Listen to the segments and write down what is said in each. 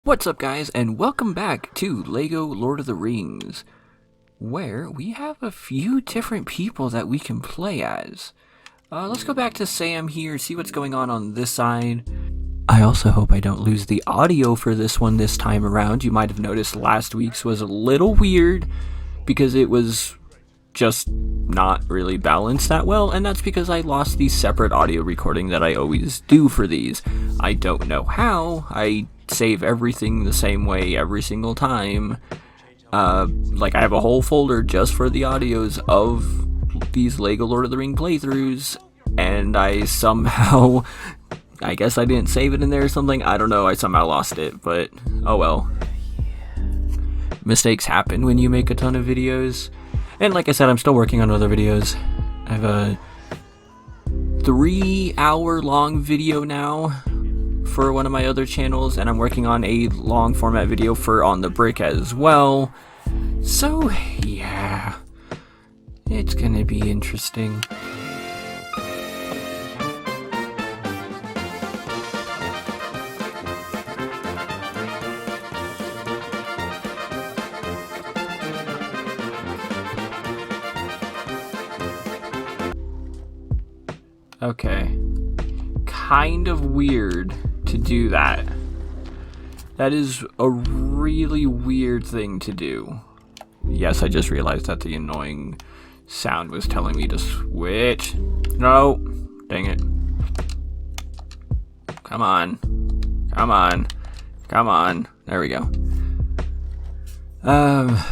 What's up, guys, and welcome back to LEGO Lord of the Rings, where we have a few different people that we can play as. Let's go back to Sam here, see what's going on this side. I also hope I don't lose the audio for this one this time around. You might have noticed last week's was a little weird because it was just not really balanced that well, and that's because I lost the separate audio recording that I always do for these. I don't know how. I save everything the same way every single time. Like, I have a whole folder just for the audios of these LEGO Lord of the Ring playthroughs, and I somehow, I guess I didn't save it in there or something. I don't know, I somehow lost it, but oh well. Mistakes happen when you make a ton of videos. And like I said, I'm still working on other videos. I have a 3-hour long video now for one of my other channels, and I'm working on a long format video for On the Brick as well. So yeah, it's gonna be interesting. Okay, kind of weird to do that. That is a really weird thing to do. Yes, I just realized that the annoying sound was telling me to switch. No, dang it. Come on, come on, come on. There we go. Yeah,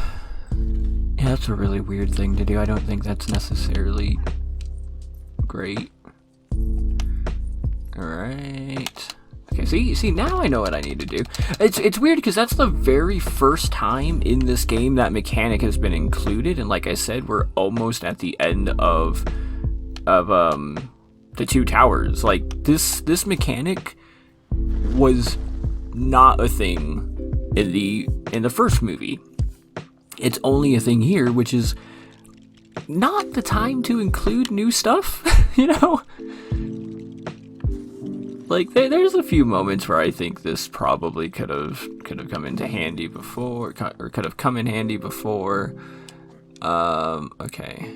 that's a really weird thing to do. I don't think that's necessarily great. Alright. Okay, see, now I know what I need to do. It's weird because that's the very first time in this game that mechanic has been included, and like I said, we're almost at the end of the two towers. Like, this mechanic was not a thing in the first movie. It's only a thing here, which is not the time to include new stuff, you know? Like, there's a few moments where I think this probably could have come into handy before, or could have come in handy before. Okay.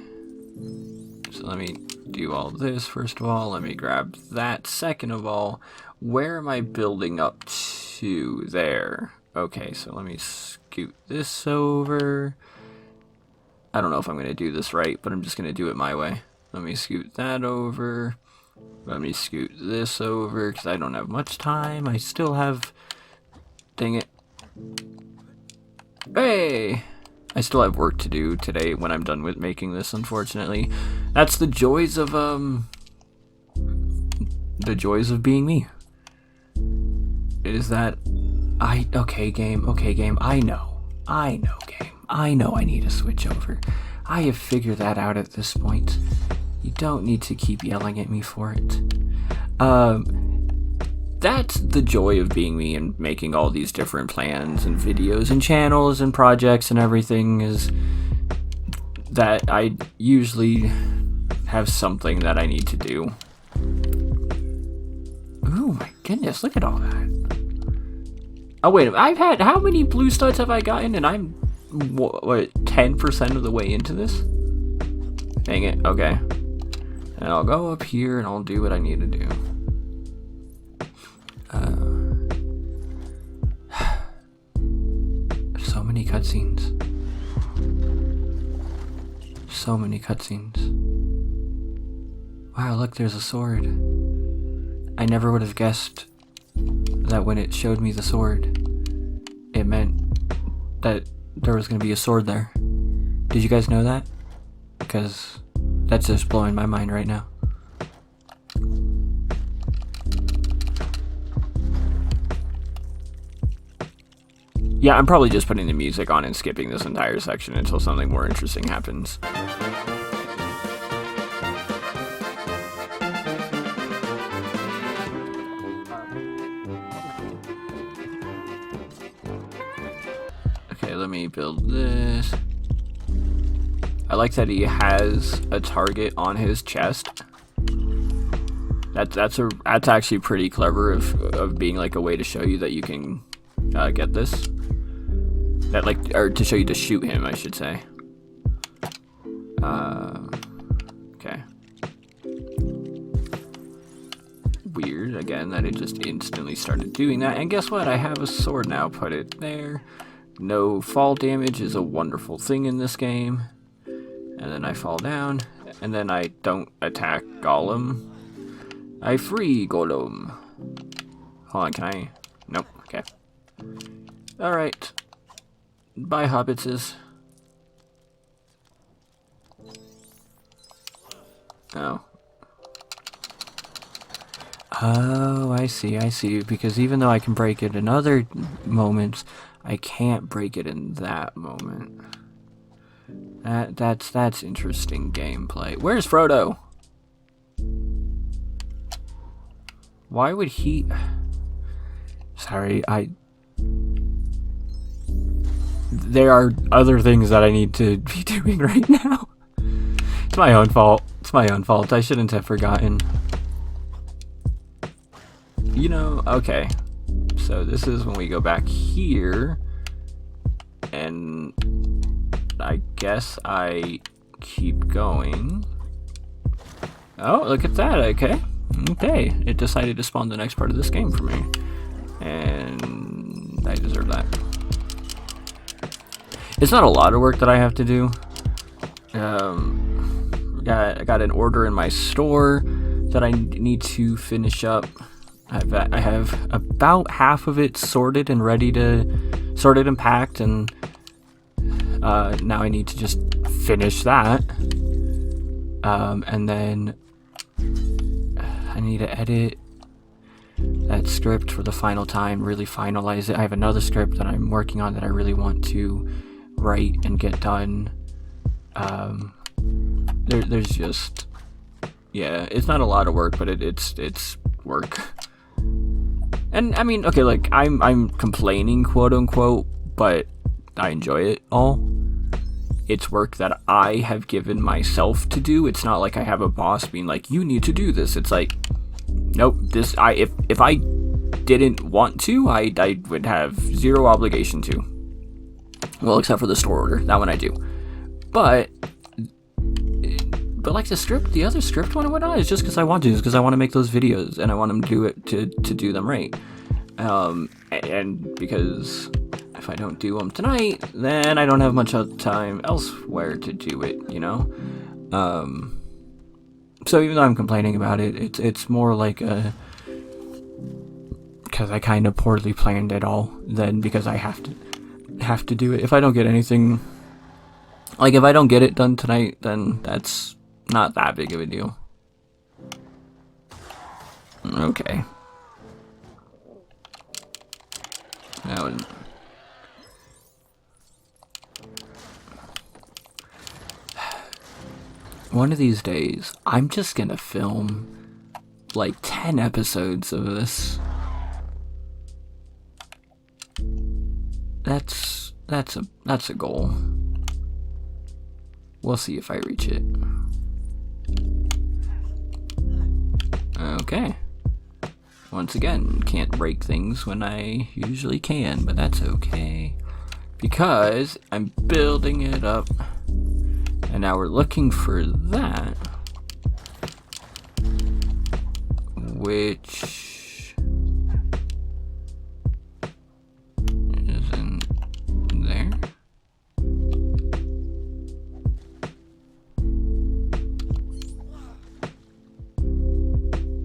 So let me do all this first of all. Let me grab that second of all. Where am I building up to? There. Okay, so let me scoot this over. I don't know if I'm going to do this right, but I'm just going to do it my way. Let me scoot that over. Let me scoot this over, because I don't have much time. I still have... Dang it. Hey! I still have work to do today when I'm done with making this, unfortunately. That's the joys of, the joys of being me. It is that... Okay, game, I know, game. I know I need to switch over. I have figured that out at this point. You don't need to keep yelling at me for it. That's the joy of being me and making all these different plans and videos and channels and projects and everything, is that I usually have something that I need to do. Oh my goodness, look at all that. Oh wait, I've had, how many blue studs have I gotten? And I'm, what 10% of the way into this? Dang it, okay. And I'll go up here and I'll do what I need to do. So many cutscenes. So many cutscenes. Wow, look, there's a sword. I never would have guessed that when it showed me the sword, it meant that there was going to be a sword there. Did you guys know that? Because that's just blowing my mind right now. Yeah, I'm probably just putting the music on and skipping this entire section until something more interesting happens. Okay, let me build this. I like that he has a target on his chest. That's actually pretty clever of being like a way to show you that you can get this. That, like, or to show you to shoot him, I should say. Okay. Weird, again, that it just instantly started doing that. And guess what? I have a sword now. Put it there. No fall damage is a wonderful thing in this game. And then I fall down. And then I don't attack Golem. I free Golem. Hold on, can I? Nope, okay. Alright. Bye, hobbitses. Oh. Oh, I see. Because even though I can break it in other moments, I can't break it in that moment. That's interesting gameplay. Where's Frodo? Why would he... Sorry, there are other things that I need to be doing right now. It's my own fault. I shouldn't have forgotten. You know, okay. So this is when we go back here. And I guess I keep going. Oh, look at that, okay. Okay, it decided to spawn the next part of this game for me. And I deserve that. It's not a lot of work that I have to do. I got an order in my store that I need to finish up. I have about half of it sorted and sorted and packed, and now I need to just finish that. And then I need to edit that script for the final time, really finalize it. I have another script that I'm working on that I really want to write and get done. There's just, yeah, it's not a lot of work, but it's work. And I mean, okay, like I'm complaining, quote unquote, but I enjoy it all. It's work that I have given myself to do. It's not like I have a boss being like, you need to do this. It's like, nope, if I didn't want to, I would have zero obligation to. Well, except for the store order. That one I do. But like the other script one I went on is just because I want to. It's because I want to make those videos and I want them to do it to do them right. And because if I don't do them tonight, then I don't have much time elsewhere to do it, you know? So even though I'm complaining about it, it's more like because I kind of poorly planned it all than because I have to do it. If I don't get anything, like if I don't get it done tonight, then that's not that big of a deal. Okay. That would... One of these days, I'm just gonna film like 10 episodes of this. That's a goal. We'll see if I reach it. Okay. Once again, can't break things when I usually can, but that's okay. Because I'm building it up. And now we're looking for that. Which isn't there.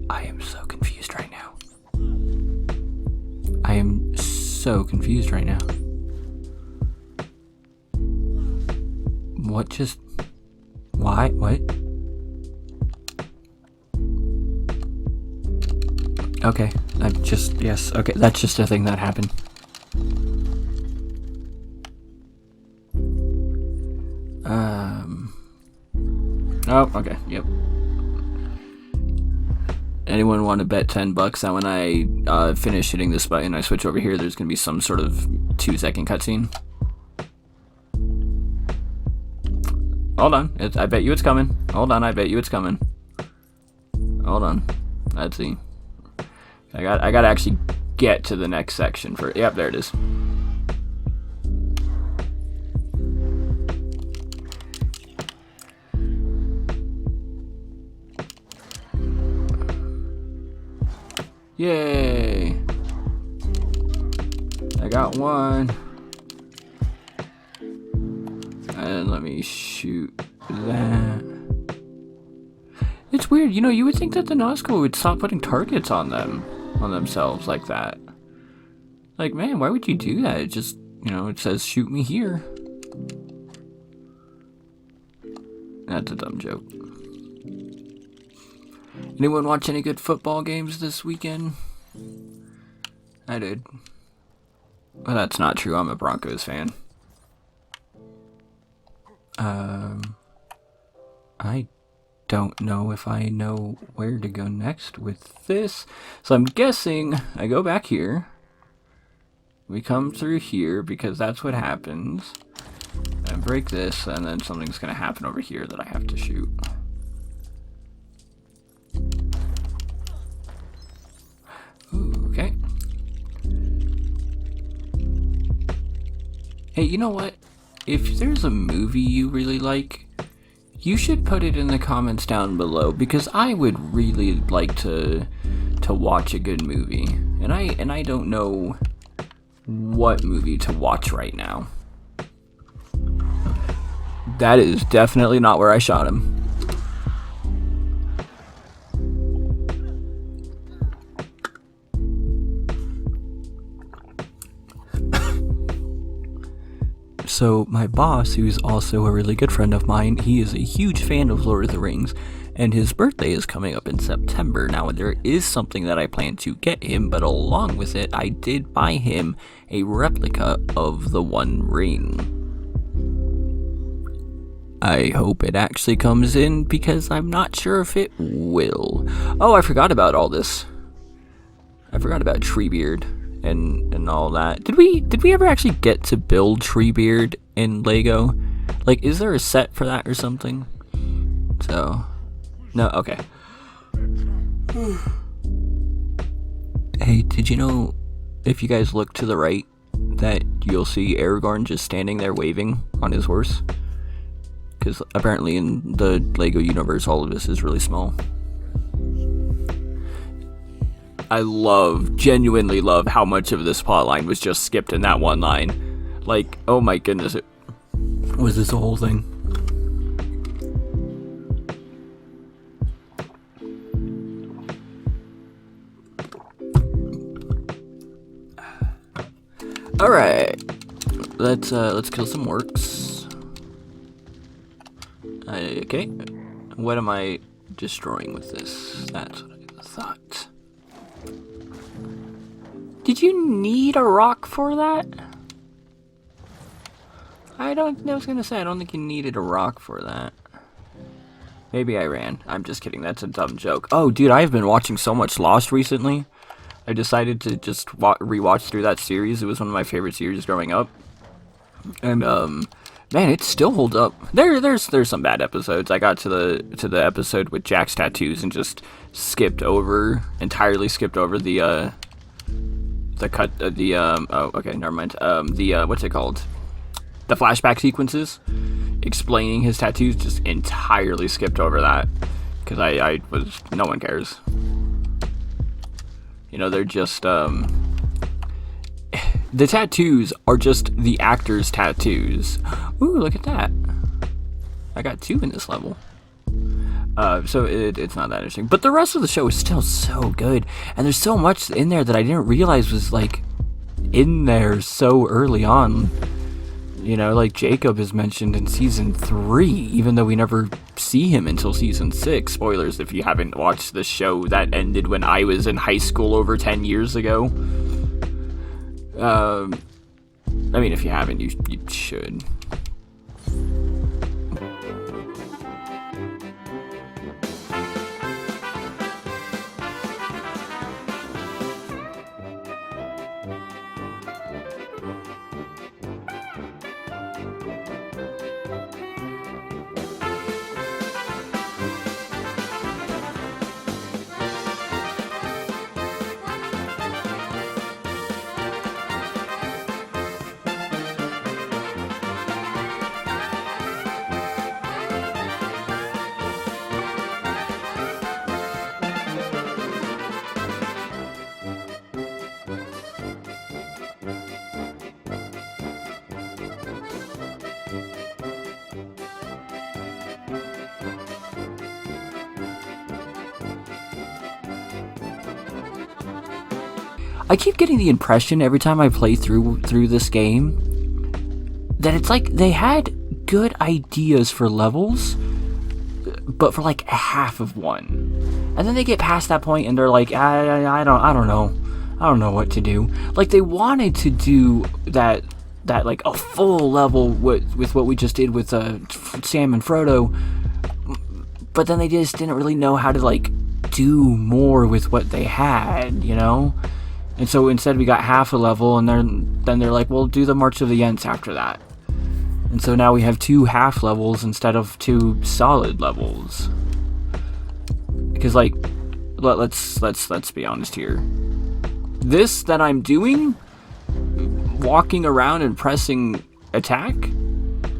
I am so confused right now. What just... Why? What? Okay, yes, okay, that's just a thing that happened. Oh, okay, yep. Anyone want to bet $10 that when I finish hitting this button, I switch over here, there's gonna be some sort of 2-second cutscene? Hold on, I bet you it's coming. Hold on, I bet you it's coming. Hold on, let's see. I gotta actually get to the next section for... Yep, there it is. Yay! I got one. And let me shoot that. It's weird, you know, you would think that the Nazgul would stop putting targets on themselves like that. Like, man, why would you do that? It just, you know, it says shoot me here. That's a dumb joke. Anyone watch any good football games this weekend? I did. Well, that's not true. I'm a Broncos fan. I don't know if I know where to go next with this. So I'm guessing I go back here. We come through here because that's what happens. And break this, and then something's going to happen over here that I have to shoot. Ooh, okay. Hey, you know what? If there's a movie you really like, you should put it in the comments down below, because I would really like to watch a good movie. And I don't know what movie to watch right now. That is definitely not where I shot him. So my boss, who's also a really good friend of mine, he is a huge fan of Lord of the Rings, and his birthday is coming up in September. Now, there is something that I plan to get him, but along with it, I did buy him a replica of the One Ring. I hope it actually comes in, because I'm not sure if it will. Oh, I forgot about all this. I forgot about Treebeard and all that. Did we ever actually get to build Treebeard in Lego? Like, is there a set for that or something? So, no, okay. Hey, did you know, if you guys look to the right, that you'll see Aragorn just standing there waving on his horse? Because apparently in the Lego universe, all of this is really small. I genuinely love how much of this plot line was just skipped in that one line. Like, oh my goodness, was this a whole thing? Alright, let's kill some orcs. Okay, what am I destroying with this? That's what I thought. Did you need a rock for that? I was gonna say, I don't think you needed a rock for that. Maybe I ran. I'm just kidding, that's a dumb joke. Oh, dude, I've been watching so much Lost recently. I decided to just rewatch through that series. It was one of my favorite series growing up. And, man, it still holds up. There's some bad episodes. I got to the episode with Jack's tattoos and just entirely skipped over the what's it called? The flashback sequences explaining his tattoos, just entirely skipped over that. Because no one cares. You know, they're just, the tattoos are just the actor's tattoos. Ooh, look at that. I got 2 in this level. So it's not that interesting. But the rest of the show is still so good. And there's so much in there that I didn't realize was, like, in there so early on. You know, like Jacob is mentioned in season 3, even though we never see him until season 6. Spoilers if you haven't watched the show that ended when I was in high school over 10 years ago. I mean, if you haven't, you should. I keep getting the impression every time I play through this game that it's like they had good ideas for levels, but for like half of one, and then they get past that point and they're like, I don't know what to do. Like they wanted to do that like a full level with what we just did with Sam and Frodo, but then they just didn't really know how to like do more with what they had, you know. And so instead we got half a level, and then they're like, well, do the March of the Ents after that. And so now we have 2 half levels instead of 2 solid levels. Because like, let's be honest here. This that I'm doing, walking around and pressing attack,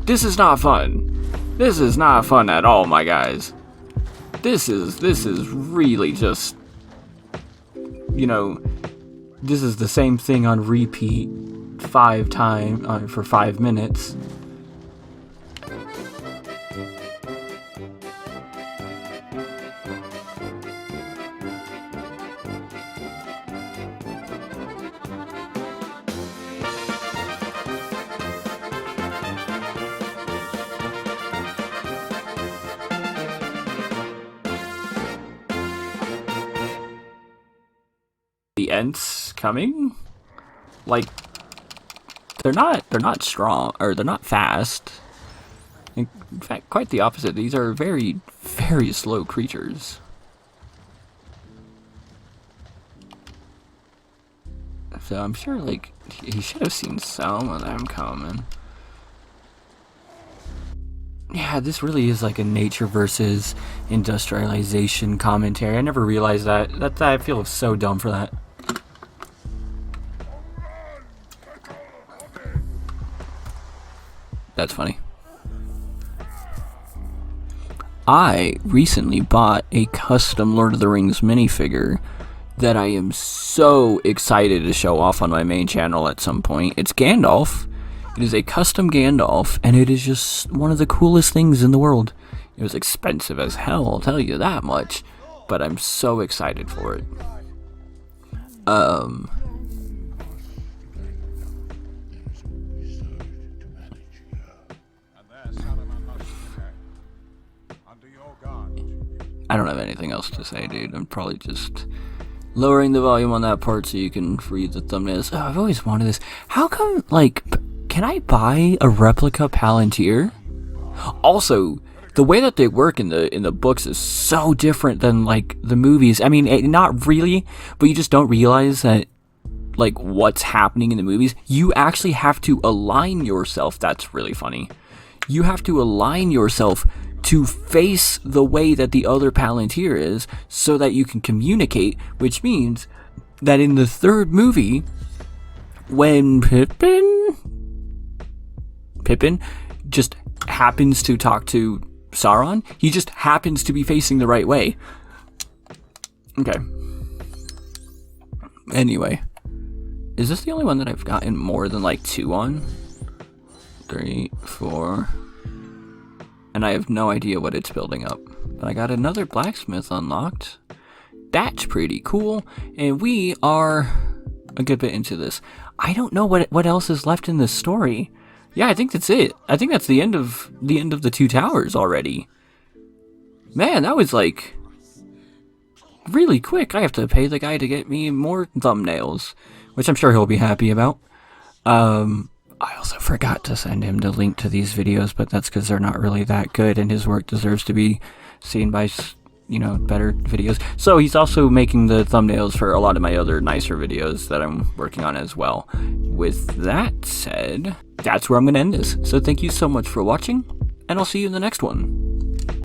this is not fun. This is not fun at all, my guys. This is really just, you know, this is the same thing on repeat 5 times for 5 minutes. The Ents coming, like they're not strong, or they're not fast. In fact, quite the opposite. These are very, very slow creatures. So I'm sure like he should have seen some of them coming. Yeah, this really is like a nature versus industrialization commentary. I never realized that. I feel so dumb for that. That's funny. I recently bought a custom Lord of the Rings minifigure that I am so excited to show off on my main channel at some point. It's Gandalf. It is a custom Gandalf, and it is just one of the coolest things in the world. It was expensive as hell, I'll tell you that much, but I'm so excited for it. I don't have anything else to say, dude. I'm probably just lowering the volume on that part so you can read the thumbnails. Oh, I've always wanted this. How come, like, can I buy a replica Palantir? Also, the way that they work in the books is so different than, like, the movies. I mean, not really, but you just don't realize that, like, what's happening in the movies. You actually have to align yourself. That's really funny. You have to align yourself to face the way that the other Palantir is so that you can communicate, which means that in the 3rd movie, when Pippin just happens to talk to Sauron, he just happens to be facing the right way. Okay. Anyway, is this the only one that I've gotten more than like 2 on? 3, 4... and I have no idea what it's building up. But I got another blacksmith unlocked. That's pretty cool. And we are a good bit into this. I don't know what else is left in this story. Yeah, I think that's it. I think that's the end of the 2 towers already. Man, that was like really quick. I have to pay the guy to get me more thumbnails, which I'm sure he'll be happy about. I also forgot to send him the link to these videos, but that's because they're not really that good, and his work deserves to be seen by, you know, better videos. So he's also making the thumbnails for a lot of my other nicer videos that I'm working on as well. With that said, that's where I'm going to end this. So thank you so much for watching, and I'll see you in the next one.